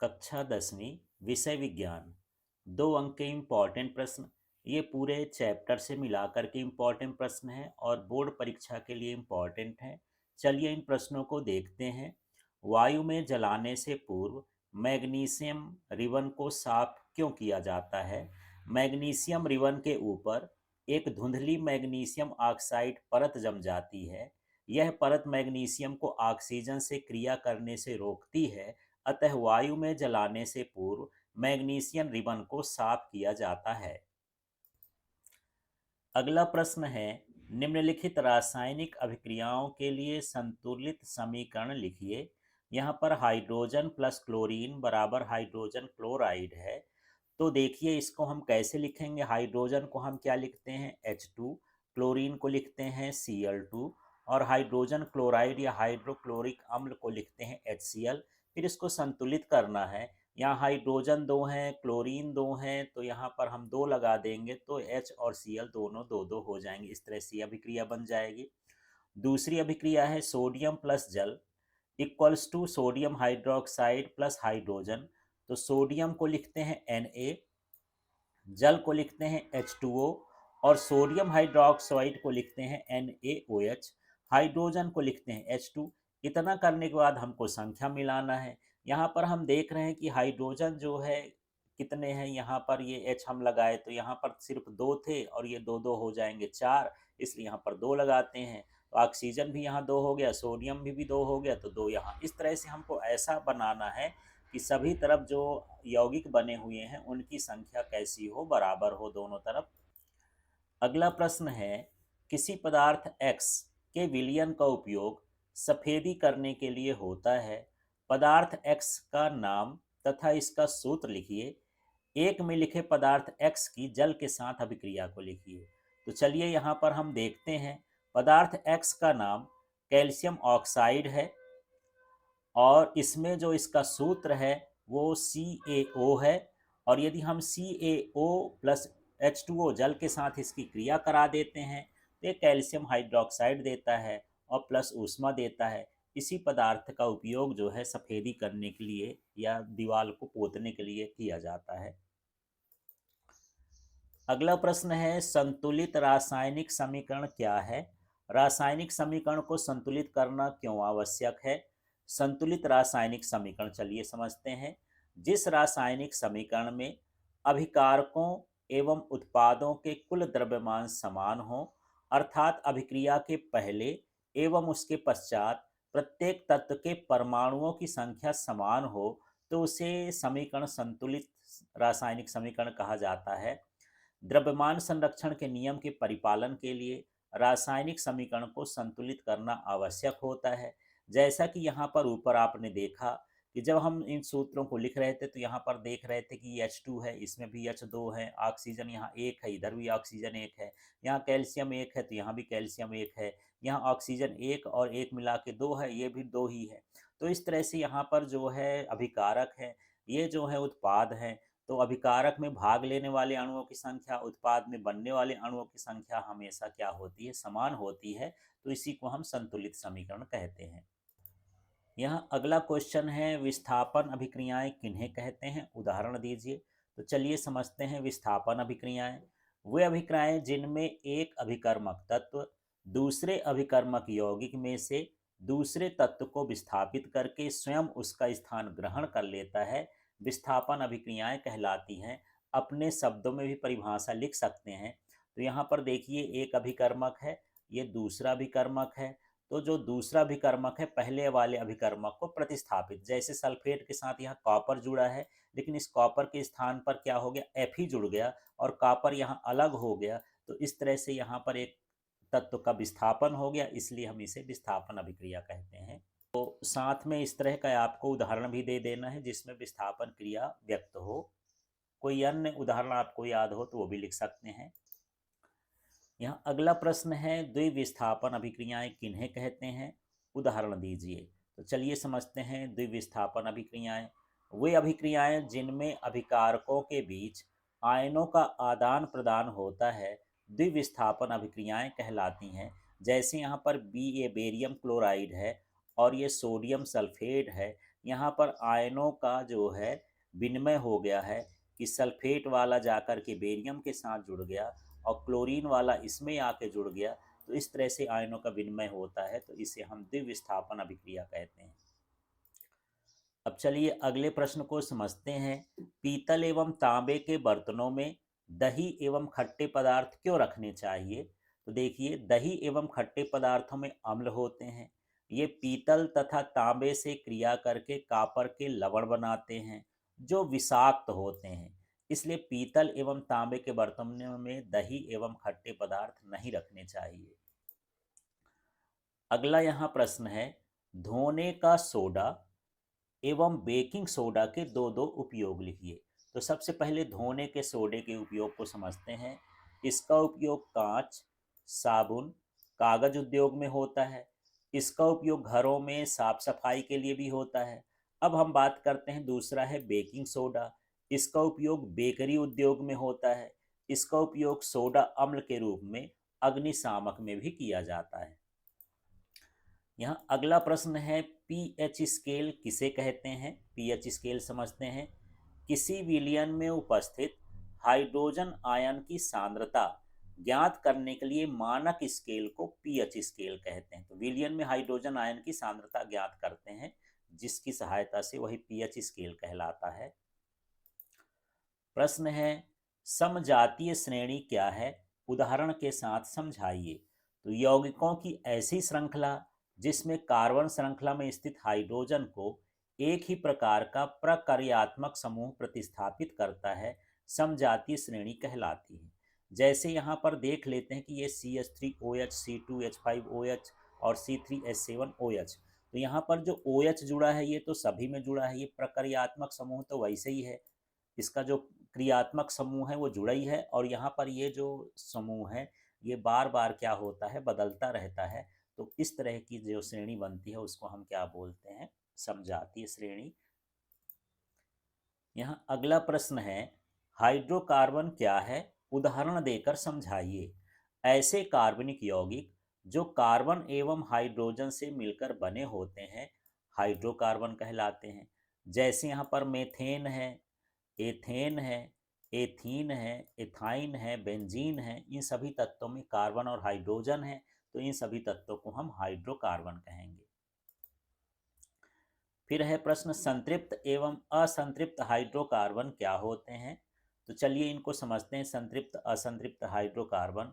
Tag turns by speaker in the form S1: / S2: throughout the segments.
S1: कक्षा 10वीं विषय विज्ञान 2 अंक के इम्पॉर्टेंट प्रश्न। ये पूरे चैप्टर से मिलाकर के इम्पॉर्टेंट प्रश्न हैं और बोर्ड परीक्षा के लिए इम्पॉर्टेंट हैं। चलिए इन प्रश्नों को देखते हैं। वायु में जलाने से पूर्व मैग्नीशियम रिबन को साफ क्यों किया जाता है? मैग्नीशियम रिबन के ऊपर एक धुंधली मैग्नीशियम ऑक्साइड परत जम जाती है। यह परत मैग्नीशियम को ऑक्सीजन से क्रिया करने से रोकती है, अतः वायु में जलाने से पूर्व मैग्नीशियम रिबन को साफ किया जाता है। अगला प्रश्न है, निम्नलिखित रासायनिक अभिक्रियाओं के लिए संतुलित समीकरण लिखिए। यहाँ पर हाइड्रोजन प्लस क्लोरीन बराबर हाइड्रोजन क्लोराइड है। तो देखिए इसको हम कैसे लिखेंगे। हाइड्रोजन को हम क्या लिखते हैं H2, क्लोरीन को लिखते हैं Cl2 और हाइड्रोजन क्लोराइड या हाइड्रोक्लोरिक अम्ल को लिखते हैं HCl। फिर इसको संतुलित करना है। यहाँ हाइड्रोजन 2 हैं, क्लोरीन 2 हैं, तो यहाँ पर हम 2 लगा देंगे तो H और Cl दोनों 2-2 हो जाएंगे। इस तरह से अभिक्रिया बन जाएगी। दूसरी अभिक्रिया है सोडियम प्लस जल equals to sodium hydroxide plus hydrogen. तो सोडियम को लिखते हैं Na, जल को लिखते हैं H2O और सोडियम हाइड्रोक्साइड को लिखते हैं NaOH। हाइड्रोजन को लिखते हैं H2। इतना करने के बाद हमको संख्या मिलाना है। यहाँ पर हम देख रहे हैं कि हाइड्रोजन जो है कितने हैं। यहाँ पर ये H हम लगाए तो यहाँ पर सिर्फ 2 थे और ये 2-2 हो जाएंगे 4, इसलिए यहाँ पर 2 लगाते हैं। तो ऑक्सीजन भी यहाँ 2 हो गया, सोडियम भी 2 हो गया, तो 2 यहाँ। इस तरह से हमको ऐसा बनाना है कि सभी तरफ जो यौगिक बने हुए हैं उनकी संख्या कैसी हो, बराबर हो दोनों तरफ। अगला प्रश्न है, किसी पदार्थ X के विलयन का उपयोग सफेदी करने के लिए होता है। पदार्थ X का नाम तथा इसका सूत्र लिखिए। एक में लिखे पदार्थ X की जल के साथ अभिक्रिया को लिखिए। तो चलिए यहाँ पर हम देखते हैं। पदार्थ X का नाम कैल्शियम ऑक्साइड है और इसमें जो इसका सूत्र है वो CaO है। और यदि हम CaO प्लस H2O जल के साथ इसकी क्रिया करा देते हैं तो ये कैल्शियम हाइड्रोक्साइड देता है और प्लस ऊष्मा देता है। इसी पदार्थ का उपयोग जो है सफ़ेदी करने के लिए या दीवार को पोतने के लिए किया जाता है। अगला प्रश्न है, संतुलित रासायनिक समीकरण क्या है? रासायनिक समीकरण को संतुलित करना क्यों आवश्यक है? संतुलित रासायनिक समीकरण चलिए समझते हैं। जिस रासायनिक समीकरण में अभिकारकों एवं उत्पादों के कुल द्रव्यमान समान हो, अर्थात अभिक्रिया के पहले एवं उसके पश्चात प्रत्येक तत्व के परमाणुओं की संख्या समान हो, तो उसे समीकरण संतुलित रासायनिक समीकरण कहा जाता है। द्रव्यमान संरक्षण के नियम के परिपालन के लिए रासायनिक समीकरण को संतुलित करना आवश्यक होता है। जैसा कि यहाँ पर ऊपर आपने देखा कि जब हम इन सूत्रों को लिख रहे थे तो यहाँ पर देख रहे थे कि H2 है, इसमें भी H2 है, ऑक्सीजन यहाँ 1 है, इधर भी ऑक्सीजन 1 है, यहाँ कैल्शियम 1 है तो यहाँ भी कैल्शियम 1 है, यहाँ ऑक्सीजन 1 और 1 मिला के 2 है, ये भी 2 ही है। तो इस तरह से यहाँ पर जो है अभिकारक है, ये जो है उत्पाद हैं। तो अभिकारक में भाग लेने वाले अणुओं की संख्या उत्पाद में बनने वाले अणुओं की संख्या हमेशा क्या होती है, समान होती है। तो इसी को हम संतुलित समीकरण कहते हैं। यहाँ अगला क्वेश्चन है, विस्थापन अभिक्रियाएं किन्हें कहते हैं, उदाहरण दीजिए। तो चलिए समझते हैं विस्थापन अभिक्रियाएं। वे अभिक्रियाएं जिनमें एक अभिकर्मक तत्व दूसरे अभिकर्मक यौगिक में से दूसरे तत्व को विस्थापित करके स्वयं उसका स्थान ग्रहण कर लेता है, विस्थापन अभिक्रियाएं कहलाती हैं। अपने शब्दों में भी परिभाषा लिख सकते हैं। तो यहाँ पर देखिए एक अभिकर्मक है, ये दूसरा अभिकर्मक है। तो जो दूसरा अभिकर्मक है पहले वाले अभिकर्मक को प्रतिस्थापित, जैसे सल्फेट के साथ यहाँ कॉपर जुड़ा है, लेकिन इस कॉपर के स्थान पर क्या हो गया, Fe जुड़ गया और कॉपर यहाँ अलग हो गया। तो इस तरह से यहाँ पर एक तत्व का विस्थापन हो गया, इसलिए हम इसे विस्थापन अभिक्रिया कहते हैं। तो साथ में इस तरह का आपको उदाहरण भी दे देना है जिसमें विस्थापन क्रिया व्यक्त हो। कोई अन्य उदाहरण आपको याद हो तो वो भी लिख सकते हैं। यहाँ अगला प्रश्न है, द्विविस्थापन अभिक्रियाएं किन्हें कहते हैं, उदाहरण दीजिए। तो चलिए समझते हैं द्विविस्थापन अभिक्रियाएं। वे अभिक्रियाएं जिनमें अभिकारकों के बीच आयनों का आदान प्रदान होता है द्विविस्थापन अभिक्रियाएं कहलाती हैं। जैसे यहाँ पर बी ए बेरियम क्लोराइड है और ये सोडियम सल्फेट है, यहाँ पर आयनों का जो है विनिमय हो गया है कि सल्फेट वाला जाकर के बेरियम के साथ जुड़ गया और क्लोरीन वाला इसमें आके जुड़ गया, तो इस तरह से आयनों का विनिमय होता है, तो इसे हम द्विविस्थापन अभिक्रिया कहते हैं। अब चलिए अगले प्रश्न को समझते हैं। पीतल एवं तांबे के बर्तनों में दही एवं खट्टे पदार्थ क्यों रखने चाहिए? तो देखिए, दही एवं खट्टे पदार्थों में अम्ल होते हैं। ये पीतल तथा तांबे से क्रिया करके कापर के लवण बनाते हैं जो विषाक्त होते हैं। इसलिए पीतल एवं तांबे के बर्तनों में दही एवं खट्टे पदार्थ नहीं रखने चाहिए। अगला यहाँ प्रश्न है, धोने का सोडा एवं बेकिंग सोडा के दो दो उपयोग लिखिए। तो सबसे पहले धोने के सोडे के उपयोग को समझते हैं। इसका उपयोग कांच, साबुन, कागज उद्योग में होता है। इसका उपयोग घरों में साफ सफाई के लिए भी होता है। अब हम बात करते हैं, दूसरा है बेकिंग सोडा। इसका उपयोग बेकरी उद्योग में होता है। इसका उपयोग सोडा अम्ल के रूप में अग्निशामक में भी किया जाता है। यहाँ अगला प्रश्न है, पीएच स्केल किसे कहते हैं? पीएच स्केल समझते हैं। किसी विलयन में उपस्थित हाइड्रोजन आयन की सांद्रता ज्ञात करने के लिए मानक स्केल को पीएच स्केल कहते हैं। तो विलयन में हाइड्रोजन आयन की सांद्रता ज्ञात करते हैं, जिसकी सहायता से वही पीएच स्केल कहलाता है। प्रश्न है, समजातीय श्रेणी क्या है? उदाहरण के साथ समझाइए। तो यौगिकों की ऐसी श्रृंखला जिसमें कार्बन श्रृंखला में स्थित हाइड्रोजन को एक ही प्रकार का प्रकार्यात्मक समूह प्रतिस्थापित करता है, समजातीय श्रेणी कहलाती है। जैसे यहाँ पर देख लेते हैं कि ये CH3OH, C2H5OH और C3H7OH। तो यहाँ पर जो OH जुड़ा है ये तो सभी में जुड़ा है, ये प्रकार्यात्मक समूह तो वैसे ही है, इसका जो क्रियात्मक समूह है वो जुड़ा ही है, और यहाँ पर ये जो समूह है ये बार बार क्या होता है, बदलता रहता है। तो इस तरह की जो श्रेणी बनती है उसको हम क्या बोलते हैं? समजातीय श्रेणी। यहाँ अगला प्रश्न है, हाइड्रोकार्बन क्या है? उदाहरण देकर समझाइए। ऐसे कार्बनिक यौगिक जो कार्बन एवं हाइड्रोजन से मिलकर बने होते हैं हाइड्रोकार्बन कहलाते हैं। जैसे यहाँ पर मेथेन है, एथेन है, एथीन है, एथाइन है, बेंजीन है, इन सभी तत्वों में कार्बन और हाइड्रोजन है, तो इन सभी तत्वों को हम हाइड्रोकार्बन कहेंगे। फिर है प्रश्न, संतृप्त एवं असंतृप्त हाइड्रोकार्बन क्या होते हैं? तो चलिए इनको समझते हैं। संतृप्त असंतृप्त हाइड्रोकार्बन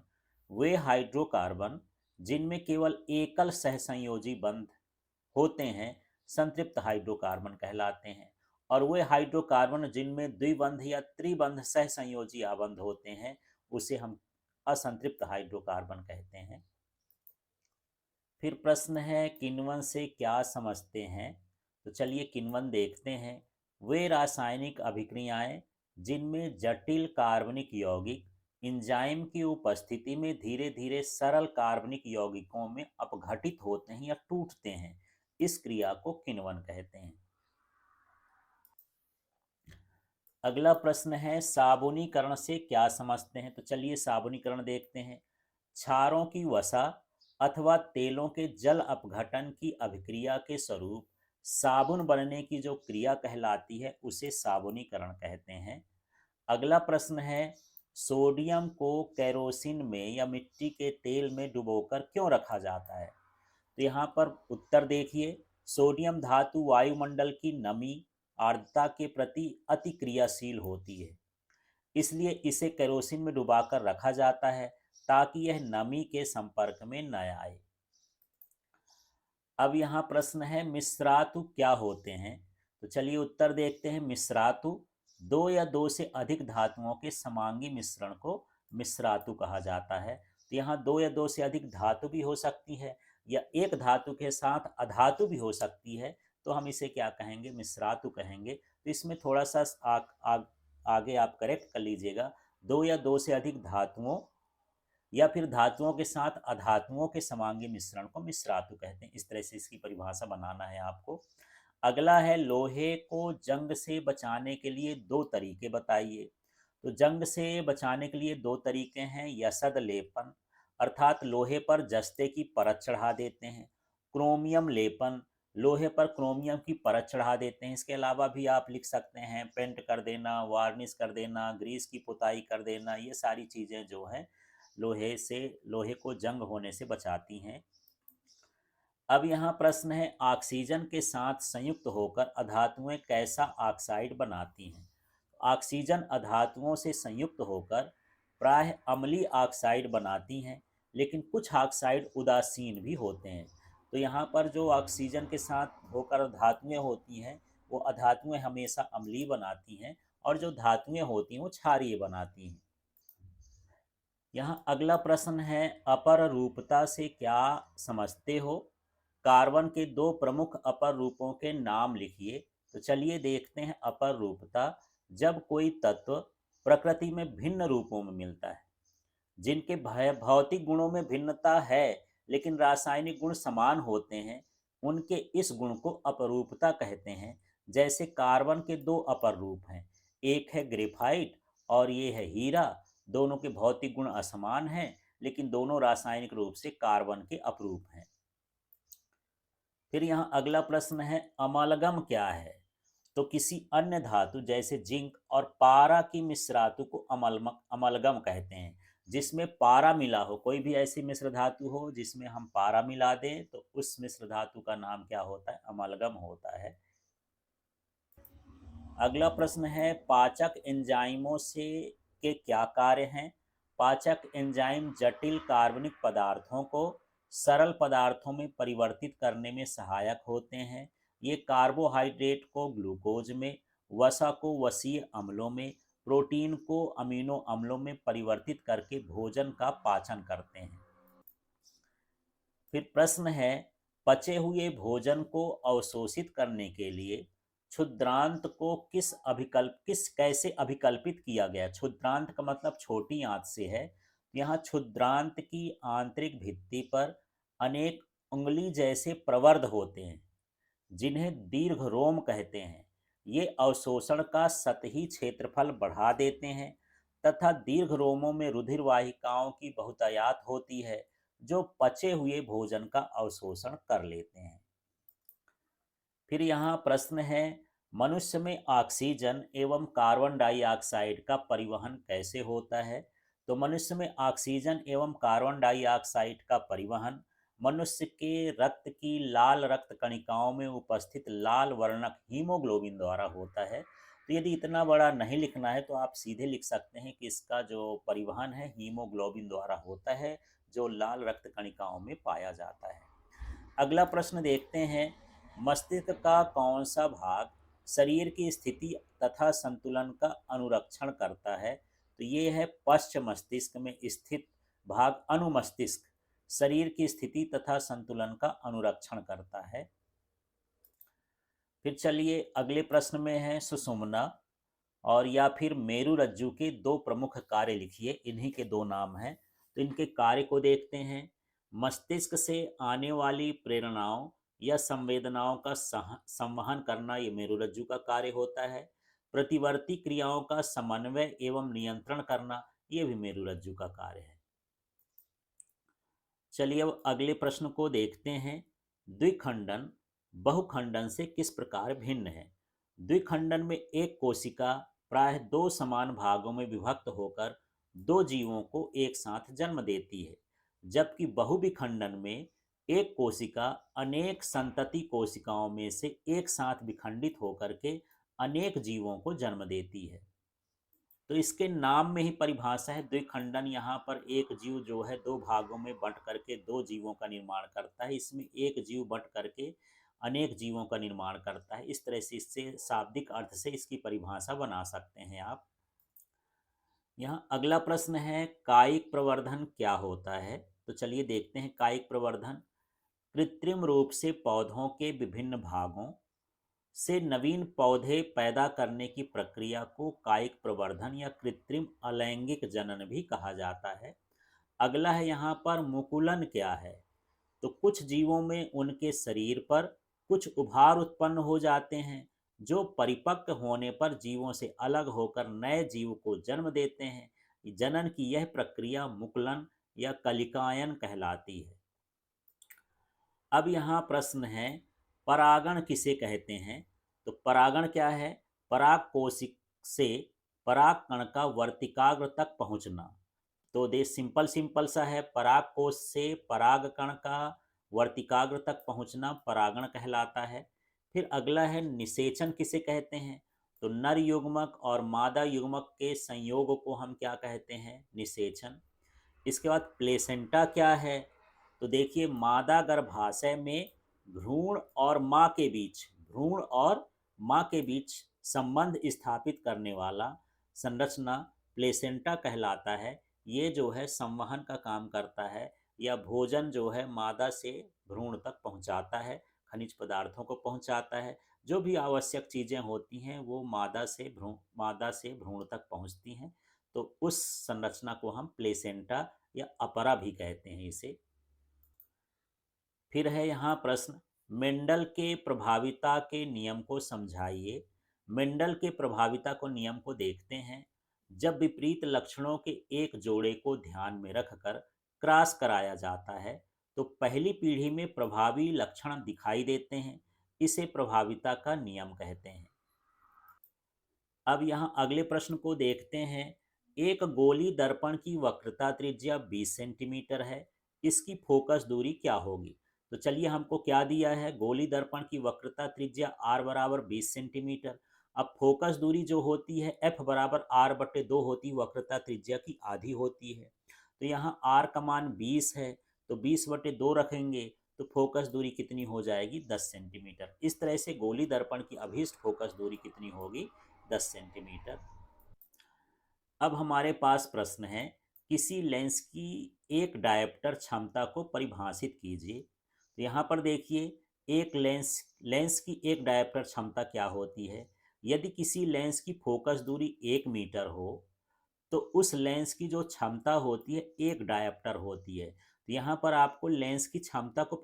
S1: वे हाइड्रोकार्बन जिनमें केवल एकल सहसंयोजी बंध होते हैं संतृप्त हाइड्रोकार्बन कहलाते हैं, और वे हाइड्रोकार्बन जिनमें द्विबंध या त्रिबंध सहसंयोजी आबंध होते हैं उसे हम असंतृप्त हाइड्रोकार्बन कहते हैं। फिर प्रश्न है, किण्वन से क्या समझते हैं? तो चलिए किण्वन देखते हैं। वे रासायनिक अभिक्रियाएं जिनमें जटिल कार्बनिक यौगिक एंजाइम की उपस्थिति में धीरे धीरे सरल कार्बनिक यौगिकों में अपघटित होते हैं या टूटते हैं, इस क्रिया को किण्वन कहते हैं। अगला प्रश्न है, साबुनीकरण से क्या समझते हैं? तो चलिए साबुनीकरण देखते हैं। क्षारों की वसा अथवा तेलों के जल अपघटन की अभिक्रिया के स्वरूप साबुन बनने की जो क्रिया कहलाती है उसे साबुनीकरण कहते हैं। अगला प्रश्न है, सोडियम को केरोसिन में या मिट्टी के तेल में डुबोकर क्यों रखा जाता है? तो यहाँ पर उत्तर देखिए, सोडियम धातु वायुमंडल की नमी आर्द्रता के प्रति अति क्रियाशील होती है, इसलिए इसे केरोसिन में डुबाकर रखा जाता है ताकि यह नमी के संपर्क में न आए। अब यहाँ प्रश्न है, मिश्रातु क्या होते हैं? तो चलिए उत्तर देखते हैं। मिश्रातु दो या दो से अधिक धातुओं के समांगी मिश्रण को मिश्रातु कहा जाता है। तो यहाँ दो या दो से अधिक धातु भी हो सकती है या एक धातु के साथ अधातु भी हो सकती है, तो हम इसे क्या कहेंगे? मिश्रातु कहेंगे। तो इसमें थोड़ा सा आगे आप करेक्ट कर लीजिएगा, दो या दो से अधिक धातुओं या फिर धातुओं के साथ अधातुओं के समांगी मिश्रण को मिश्रातु कहते हैं। इस तरह से इसकी परिभाषा बनाना है आपको। अगला है, लोहे को जंग से बचाने के लिए दो तरीके बताइए। तो जंग से बचाने के लिए दो तरीके हैं, यसद लेपन अर्थात लोहे पर जस्ते की परत चढ़ा देते हैं, क्रोमियम लेपन लोहे पर क्रोमियम की परत चढ़ा देते हैं। इसके अलावा भी आप लिख सकते हैं पेंट कर देना, वार्निश कर देना, ग्रीस की पुताई कर देना। ये सारी चीज़ें जो हैं लोहे को जंग होने से बचाती हैं। अब यहाँ प्रश्न है, ऑक्सीजन के साथ संयुक्त होकर अधातुएं कैसा ऑक्साइड बनाती हैं। ऑक्सीजन अधातुओं से संयुक्त होकर प्रायः अम्लीय ऑक्साइड बनाती हैं, लेकिन कुछ ऑक्साइड उदासीन भी होते हैं। तो यहाँ पर जो ऑक्सीजन के साथ होकर धातुएं होती हैं वो अधातुएं हमेशा अम्लीय बनाती हैं, और जो धातुएं होती हैं वो क्षारीय बनाती हैं। यहाँ अगला प्रश्न है, अपर रूपता से क्या समझते हो। कार्बन के दो प्रमुख अपर रूपों के नाम लिखिए। तो चलिए देखते हैं अपर रूपता। जब कोई तत्व प्रकृति में भिन्न रूपों में मिलता है, जिनके भौतिक गुणों में भिन्नता है लेकिन रासायनिक गुण समान होते हैं, उनके इस गुण को अपरूपता कहते हैं। जैसे कार्बन के दो अपर रूप हैं, एक है ग्रेफाइट और ये है हीरा। दोनों के भौतिक गुण असमान हैं, लेकिन दोनों रासायनिक रूप से कार्बन के अपरूप हैं। फिर यहाँ अगला प्रश्न है, अमालगम क्या है। तो किसी अन्य धातु जैसे जिंक और पारा की मिश्रातु को अमलगम कहते हैं। जिसमें पारा मिला हो, कोई भी ऐसी मिश्र धातु हो जिसमें हम पारा मिला दें, तो उस मिश्र धातु का नाम क्या होता है, अमलगम होता है। अगला प्रश्न है, पाचक एंजाइमों से के क्या कार्य हैं। पाचक एंजाइम जटिल कार्बनिक पदार्थों को सरल पदार्थों में परिवर्तित करने में सहायक होते हैं। ये कार्बोहाइड्रेट को ग्लूकोज में, वसा को वसीय अम्लों में, प्रोटीन को अमीनो अम्लों में परिवर्तित करके भोजन का पाचन करते हैं। फिर प्रश्न है, पचे हुए भोजन को अवशोषित करने के लिए क्षुद्रांत को किस कैसे अभिकल्पित किया गया। क्षुद्रांत का मतलब छोटी आंत से है। यहाँ क्षुद्रांत की आंतरिक भित्ति पर अनेक उंगली जैसे प्रवर्ध होते हैं, जिन्हें दीर्घ रोम कहते हैं। ये अवशोषण का सतही क्षेत्रफल बढ़ा देते हैं तथा दीर्घ रोमों में रुधिर वाहिकाओं की बहुतायात होती है, जो पचे हुए भोजन का अवशोषण कर लेते हैं। फिर यहाँ प्रश्न है, मनुष्य में ऑक्सीजन एवं कार्बन डाइऑक्साइड का परिवहन कैसे होता है। तो मनुष्य में ऑक्सीजन एवं कार्बन डाइऑक्साइड का परिवहन मनुष्य के रक्त की लाल रक्त कणिकाओं में उपस्थित लाल वर्णक हीमोग्लोबिन द्वारा होता है। तो यदि इतना बड़ा नहीं लिखना है तो आप सीधे लिख सकते हैं कि इसका जो परिवहन है हीमोग्लोबिन द्वारा होता है, जो लाल रक्त कणिकाओं में पाया जाता है। अगला प्रश्न देखते हैं, मस्तिष्क का कौन सा भाग शरीर की स्थिति तथा संतुलन का अनुरक्षण करता है। तो ये है पश्च मस्तिष्क में स्थित भाग अनुमस्तिष्क शरीर की स्थिति तथा संतुलन का अनुरक्षण करता है। फिर चलिए अगले प्रश्न में है, सुषुम्ना और या फिर मेरुरज्जु के दो प्रमुख कार्य लिखिए। इन्हीं के दो नाम हैं, तो इनके कार्य को देखते हैं। मस्तिष्क से आने वाली प्रेरणाओं या संवेदनाओं का संवहन करना ये मेरुरज्जु का कार्य होता है। प्रतिवर्ती क्रियाओं का समन्वय एवं नियंत्रण करना ये भी मेरुरज्जु का कार्य है। चलिए अब अगले प्रश्न को देखते हैं, द्विखंडन बहुखंडन से किस प्रकार भिन्न है। द्विखंडन में एक कोशिका प्रायः दो समान भागों में विभक्त होकर दो जीवों को एक साथ जन्म देती है, जबकि बहुविखंडन में एक कोशिका अनेक संतति कोशिकाओं में से एक साथ विखंडित होकर के अनेक जीवों को जन्म देती है। तो इसके नाम में ही परिभाषा है द्विखंडन। यहाँ पर एक जीव जो है दो भागों में बंट करके दो जीवों का निर्माण करता है। इसमें एक जीव बंट करके अनेक जीवों का निर्माण करता है। इस तरह से इससे शाब्दिक अर्थ से इसकी परिभाषा बना सकते हैं आप। यहाँ अगला प्रश्न है, कायिक प्रवर्धन क्या होता है। तो चलिए देखते हैं कायिक प्रवर्धन। कृत्रिम रूप से पौधों के विभिन्न भागों से नवीन पौधे पैदा करने की प्रक्रिया को कायिक प्रवर्धन या कृत्रिम अलैंगिक जनन भी कहा जाता है। अगला है यहाँ पर मुकुलन क्या है। तो कुछ जीवों में उनके शरीर पर कुछ उभार उत्पन्न हो जाते हैं, जो परिपक्व होने पर जीवों से अलग होकर नए जीव को जन्म देते हैं। जनन की यह प्रक्रिया मुकुलन या कलिकायन कहलाती है। अब यहाँ प्रश्न है, परागण किसे कहते हैं? तो परागण क्या है? पराग कोशिक से पराग कण का वर्तिकाग्र तक पहुंचना। तो दे सिंपल सिंपल सा है, पराग कोश से पराग कण का वर्तिकाग्र तक पहुंचना परागण कहलाता है। फिर अगला है निषेचन किसे कहते हैं? तो नर युग्मक और मादा युग्मक के संयोग को हम क्या कहते हैं? निषेचन। इसके बाद प्लेसेंटा क्या है? तो देखिए, मादा गर्भाशय में भ्रूण और माँ के बीच भ्रूण और माँ के बीच संबंध स्थापित करने वाला संरचना प्लेसेंटा कहलाता है। ये जो है संवहन का काम करता है, या भोजन जो है मादा से भ्रूण तक पहुंचाता है, खनिज पदार्थों को पहुंचाता है। जो भी आवश्यक चीज़ें होती हैं वो मादा से भ्रूण तक पहुंचती हैं। तो उस संरचना को हम प्लेसेंटा या अपरा भी कहते हैं इसे। फिर है यहाँ प्रश्न, मेंडल के प्रभाविता के नियम को समझाइए। मेंडल के प्रभाविता को नियम को देखते हैं। जब विपरीत लक्षणों के एक जोड़े को ध्यान में रखकर क्रॉस कराया जाता है तो पहली पीढ़ी में प्रभावी लक्षण दिखाई देते हैं। इसे प्रभाविता का नियम कहते हैं। अब यहाँ अगले प्रश्न को देखते हैं। एक गोली दर्पण की वक्रता त्रिज्या 20 सेंटीमीटर है, इसकी फोकस दूरी क्या होगी? तो चलिए, हमको क्या दिया है? गोली दर्पण की वक्रता त्रिज्या r बराबर 20 सेंटीमीटर। अब फोकस दूरी जो होती है f बराबर r/2 होती है, वक्रता त्रिज्या की आधी होती है। तो यहाँ r का मान 20 है, तो 20/2 रखेंगे तो फोकस दूरी कितनी हो जाएगी? 10 सेंटीमीटर। इस तरह से गोली दर्पण की अभीष्ट फोकस दूरी कितनी होगी? 10 सेंटीमीटर। अब हमारे पास प्रश्न है, किसी लेंस की एक डायप्टर क्षमता को परिभाषित कीजिए। तो यहाँ पर देखिए, एक लेंस की एक डायप्टर क्षमता क्या होती है? यदि किसी लेंस की फोकस दूरी 1 मीटर हो तो उस लेंस की जो क्षमता होती है 1 डायप्टर होती है। तो यहाँ पर आपको लेंस की क्षमता को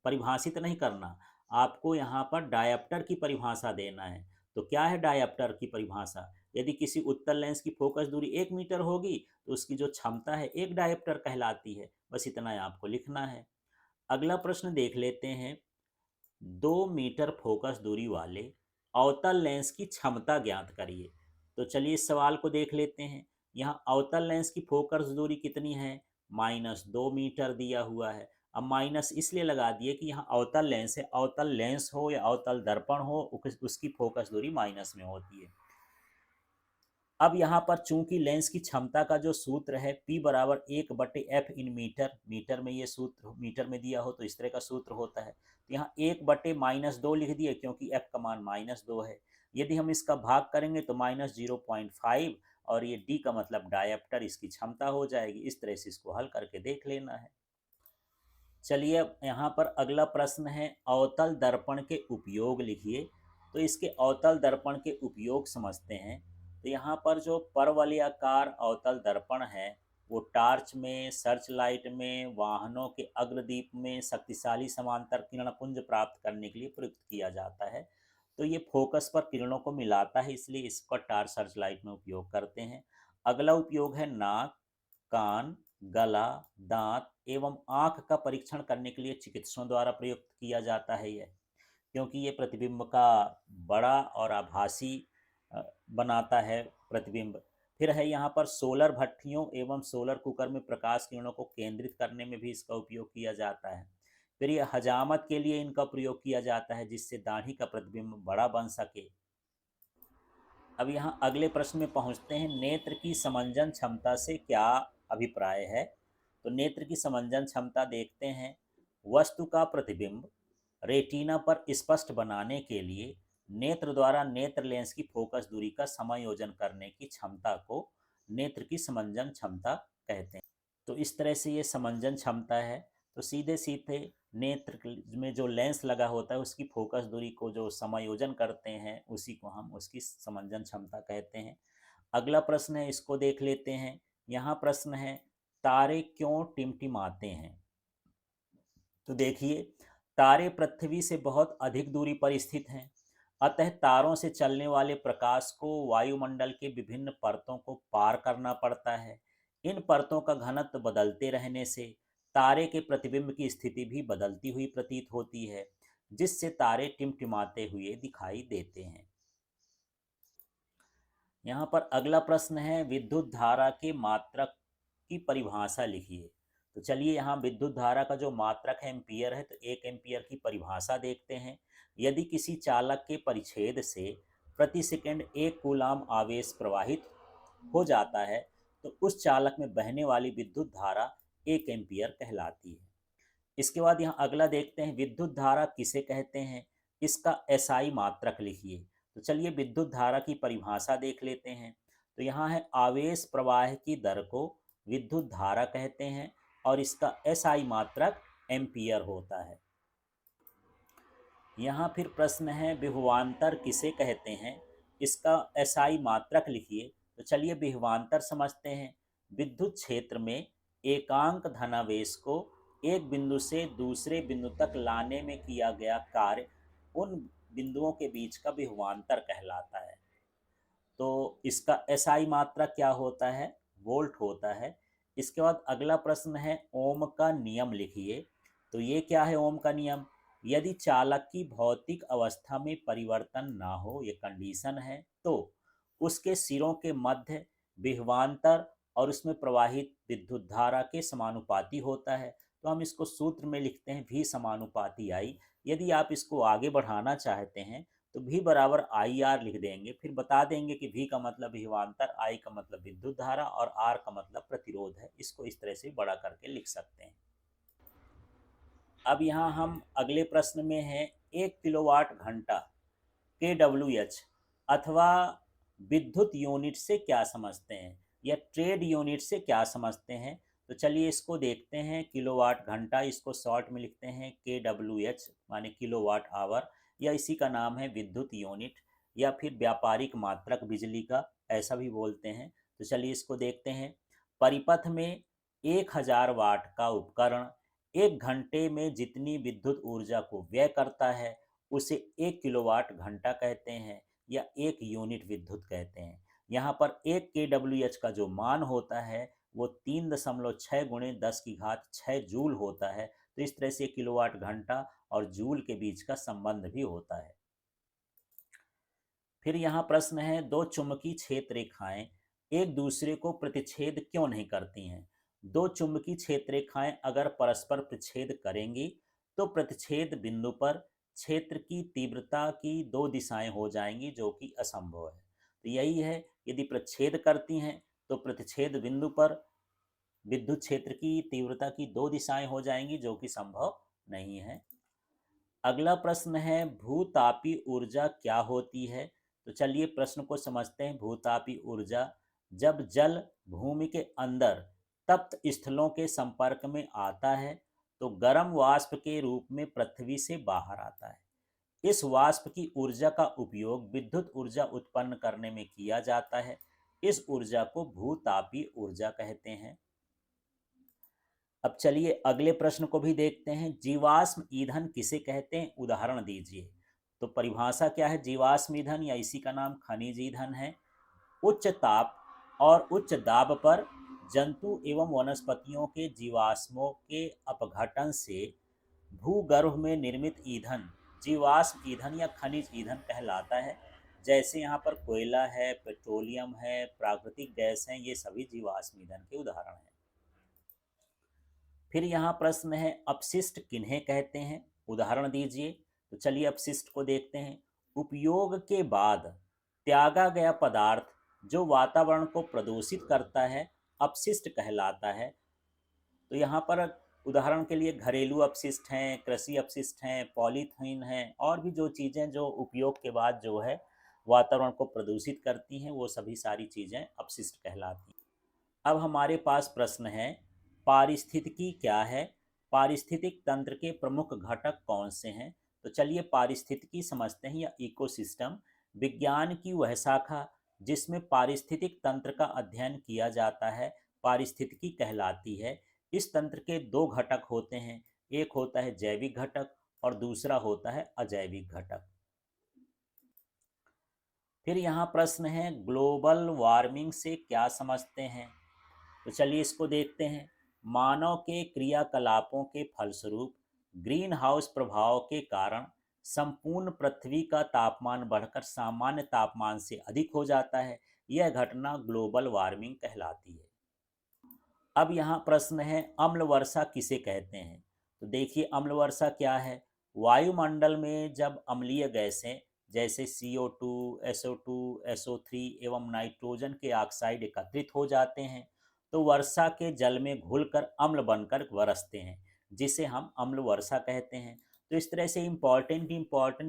S1: परिभाषित नहीं करना, आपको यहाँ पर डायप्टर की परिभाषा देना है। तो क्या है डायप्टर की परिभाषा? यदि किसी उत्तल लेंस की फोकस दूरी 1 मीटर होगी तो उसकी जो क्षमता है 1 डायप्टर कहलाती है। बस इतना ही आपको लिखना है। अगला प्रश्न देख लेते हैं। 2 मीटर फोकस दूरी वाले अवतल लेंस की क्षमता ज्ञात करिए। तो चलिए इस सवाल को देख लेते हैं। यहाँ अवतल लेंस की फोकस दूरी कितनी है? -2 मीटर दिया हुआ है। अब माइनस इसलिए लगा दिए कि यहाँ अवतल लेंस है, अवतल लेंस हो या अवतल दर्पण हो उसकी फोकस दूरी माइनस में होती है। अब यहाँ पर चूंकि लेंस की क्षमता का जो सूत्र है P बराबर 1/f इन मीटर, मीटर में ये सूत्र मीटर में दिया हो तो इस तरह का सूत्र होता है। तो यहाँ 1/-2 लिख दिए क्योंकि f का मान -2 है। यदि हम इसका भाग करेंगे तो -0.5, और ये d का मतलब डायप्टर इसकी क्षमता हो जाएगी। इस तरह से इसको हल करके देख लेना है। चलिए, अब यहाँ पर अगला प्रश्न है, अवतल दर्पण के उपयोग लिखिए। तो इसके अवतल दर्पण के उपयोग समझते हैं। तो यहाँ पर जो परवलयाकार अवतल दर्पण है वो टार्च में, सर्च लाइट में, वाहनों के अग्रदीप में शक्तिशाली समांतर किरण पुंज प्राप्त करने के लिए प्रयुक्त किया जाता है। तो ये फोकस पर किरणों को मिलाता है, इसलिए इसका टार्च सर्च लाइट में उपयोग करते हैं। अगला उपयोग है नाक, कान, गला, दांत एवं आंख का परीक्षण करने के लिए चिकित्सकों द्वारा प्रयुक्त किया जाता है यह, क्योंकि ये प्रतिबिंब का बड़ा और आभासी बनाता है प्रतिबिंब। फिर है यहाँ पर सोलर भट्ठियों एवं सोलर कुकर में प्रकाश किरणों को केंद्रित करने में भी इसका उपयोग किया जाता है। फिर ये हजामत के लिए इनका प्रयोग किया जाता है जिससे दाढ़ी का प्रतिबिंब बड़ा बन सके। अब यहाँ अगले प्रश्न में पहुँचते हैं, नेत्र की समंजन क्षमता से क्या अभिप्राय है? तो नेत्र की समंजन क्षमता देखते हैं। वस्तु का प्रतिबिंब रेटिना पर स्पष्ट बनाने के लिए नेत्र द्वारा नेत्र लेंस की फोकस दूरी का समायोजन करने की क्षमता को नेत्र की समंजन क्षमता कहते हैं। तो इस तरह से ये समंजन क्षमता है। तो सीधे सीधे नेत्र में जो लेंस लगा होता है उसकी फोकस दूरी को जो समायोजन करते हैं उसी को हम उसकी समंजन क्षमता कहते हैं। अगला प्रश्न है, इसको देख लेते हैं। यहाँ प्रश्न है, तारे क्यों टिमटिमाते हैं? तो देखिए, तारे पृथ्वी से बहुत अधिक दूरी पर स्थित हैं, अतः तारों से चलने वाले प्रकाश को वायुमंडल के विभिन्न परतों को पार करना पड़ता है। इन परतों का घनत्व बदलते रहने से तारे के प्रतिबिंब की स्थिति भी बदलती हुई प्रतीत होती है। जिससे तारे टिमटिमाते हुए दिखाई देते हैं। यहाँ पर अगला प्रश्न है, विद्युत धारा के मात्रक की परिभाषा लिखिए। तो चलिए यहाँ विद्युत धारा का जो मात्रक है एम्पियर है, तो 1 एम्पियर की परिभाषा देखते हैं। यदि किसी चालक के परिच्छेद से प्रति सेकंड 1 कूलाम आवेश प्रवाहित हो जाता है तो उस चालक में बहने वाली विद्युत धारा 1 एम्पियर कहलाती है। इसके बाद यहाँ अगला देखते हैं, विद्युत धारा किसे कहते हैं, इसका एसआई मात्रक लिखिए। तो चलिए विद्युत धारा की परिभाषा देख लेते हैं। तो यहाँ है, आवेश प्रवाह की दर को विद्युत धारा कहते हैं और इसका एसआई मात्रक एम्पियर होता है। यहाँ फिर प्रश्न है, विभवांतर किसे कहते हैं, इसका एसआई मात्रक लिखिए। तो चलिए विभवांतर समझते हैं। विद्युत क्षेत्र में एकांक धनावेश को एक बिंदु से दूसरे बिंदु तक लाने में किया गया कार्य उन बिंदुओं के बीच का विभवांतर कहलाता है। तो इसका एसआई मात्रक क्या होता है, वोल्ट होता है। इसके बाद अगला प्रश्न है, ओम का नियम लिखिए। तो ये क्या है ओम का नियम, यदि चालक की भौतिक अवस्था में परिवर्तन ना हो, ये कंडीशन है, तो उसके सिरों के मध्य विभवांतर और उसमें प्रवाहित विद्युत धारा के समानुपाती होता है। तो हम इसको सूत्र में लिखते हैं V समानुपाती I। यदि आप इसको आगे बढ़ाना चाहते हैं तो V बराबर IR लिख देंगे, फिर बता देंगे कि V का मतलब विभवांतर, I का मतलब विद्युत धारा और R का मतलब प्रतिरोध है। इसको इस तरह से बड़ा करके लिख सकते हैं। अब यहाँ हम अगले प्रश्न में हैं, 1 किलोवाट घंटा KWH अथवा विद्युत यूनिट से क्या समझते हैं या ट्रेड यूनिट से क्या समझते हैं। तो चलिए इसको देखते हैं। किलोवाट घंटा, इसको शॉर्ट में लिखते हैं KWH माने किलोवाट आवर, या इसी का नाम है विद्युत यूनिट या फिर व्यापारिक मात्रक बिजली का, ऐसा भी बोलते हैं। तो चलिए इसको देखते हैं। परिपथ में 1000 वाट का उपकरण 1 घंटे में जितनी विद्युत ऊर्जा को व्यय करता है उसे 1 किलोवाट घंटा कहते हैं या 1 यूनिट विद्युत कहते हैं। यहाँ पर 1 KWH का जो मान होता है वो 3.6 गुणे 10⁶ जूल होता है। तो इस तरह से किलोवाट घंटा और जूल के बीच का संबंध भी होता है। फिर यहाँ प्रश्न है, दो चुंबकीय क्षेत्र रेखाएं एक दूसरे को प्रतिच्छेद क्यों नहीं करती हैं। दो चुंबकीय क्षेत्र रेखाएं अगर परस्पर प्रतिच्छेद करेंगी तो प्रतिच्छेद बिंदु पर क्षेत्र की तीव्रता की दो दिशाएं हो जाएंगी, जो कि असंभव है। तो यही है, यदि प्रतिच्छेद करती हैं तो प्रतिच्छेद बिंदु पर विद्युत क्षेत्र की तीव्रता की दो दिशाएं हो जाएंगी, जो कि संभव नहीं है। अगला प्रश्न है, भूतापी ऊर्जा क्या होती है। तो चलिए प्रश्न को समझते हैं। भूतापी ऊर्जा, जब जल भूमि के अंदर तप्त स्थलों के संपर्क में आता है तो गर्म वाष्प के रूप में पृथ्वी से बाहर आता है। इस वाष्प की ऊर्जा का उपयोग विद्युत ऊर्जा उत्पन्न करने में किया जाता है। इस ऊर्जा को भूतापी ऊर्जा कहते हैं। अब चलिए अगले प्रश्न को भी देखते हैं। जीवाश्म ईंधन किसे कहते हैं, उदाहरण दीजिए। तो परिभाषा क्या है, जीवाश्म ईंधन या इसी का नाम खनिज ईंधन है। उच्च ताप और उच्च दाब पर जंतु एवं वनस्पतियों के जीवाश्मों के अपघटन से भूगर्भ में निर्मित ईंधन जीवाश्म ईंधन या खनिज ईंधन कहलाता है। जैसे यहाँ पर कोयला है, पेट्रोलियम है, प्राकृतिक गैस है, ये सभी जीवाश्म ईंधन के उदाहरण हैं। फिर यहाँ प्रश्न है, अपशिष्ट किन्हें कहते हैं, उदाहरण दीजिए। तो चलिए अपशिष्ट को देखते हैं। उपयोग के बाद त्यागा गया पदार्थ जो वातावरण को प्रदूषित करता है अपशिष्ट कहलाता है। तो यहाँ पर उदाहरण के लिए घरेलू अपशिष्ट हैं, कृषि अपशिष्ट हैं, पॉलीथीन हैं, और भी जो चीज़ें जो उपयोग के बाद जो है वातावरण को प्रदूषित करती हैं, वो सभी सारी चीज़ें अपशिष्ट कहलाती हैं। अब हमारे पास प्रश्न है, पारिस्थितिकी क्या है, पारिस्थितिक तंत्र के प्रमुख घटक कौन से हैं। तो चलिए पारिस्थितिकी समझते हैं या इकोसिस्टम, विज्ञान की वह शाखा जिसमें पारिस्थितिक तंत्र का अध्ययन किया जाता है पारिस्थितिकी कहलाती है। इस तंत्र के दो घटक होते हैं, एक होता है जैविक घटक और दूसरा होता है अजैविक घटक। फिर यहाँ प्रश्न है, ग्लोबल वार्मिंग से क्या समझते हैं। तो चलिए इसको देखते हैं। मानव के क्रियाकलापों के फलस्वरूप ग्रीन हाउस प्रभाव के कारण संपूर्ण पृथ्वी का तापमान बढ़कर सामान्य तापमान से अधिक हो जाता है। यह घटना ग्लोबल वार्मिंग कहलाती है। अब यहाँ प्रश्न है, अम्ल वर्षा किसे कहते हैं? तो देखिए, अम्ल वर्षा क्या है? वायुमंडल में जब अम्लीय गैसें जैसे CO2, SO2, SO3 एवं नाइट्रोजन के ऑक्साइड एकत्रित हो जाते हैं तो वर्षा के जल में घुलकर अम्ल बनकर बरसते हैं, जिसे हम अम्ल वर्षा कहते हैं। तो इस तरह से इम्पॉर्टेंट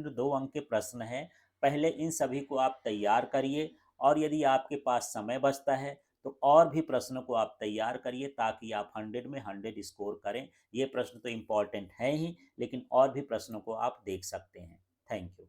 S1: 2 अंक के प्रश्न हैं। पहले इन सभी को आप तैयार करिए, और यदि आपके पास समय बचता है तो और भी प्रश्नों को आप तैयार करिए, ताकि आप 100 में 100 स्कोर करें। ये प्रश्न तो इम्पॉर्टेंट है ही, लेकिन और भी प्रश्नों को आप देख सकते हैं। Thank you.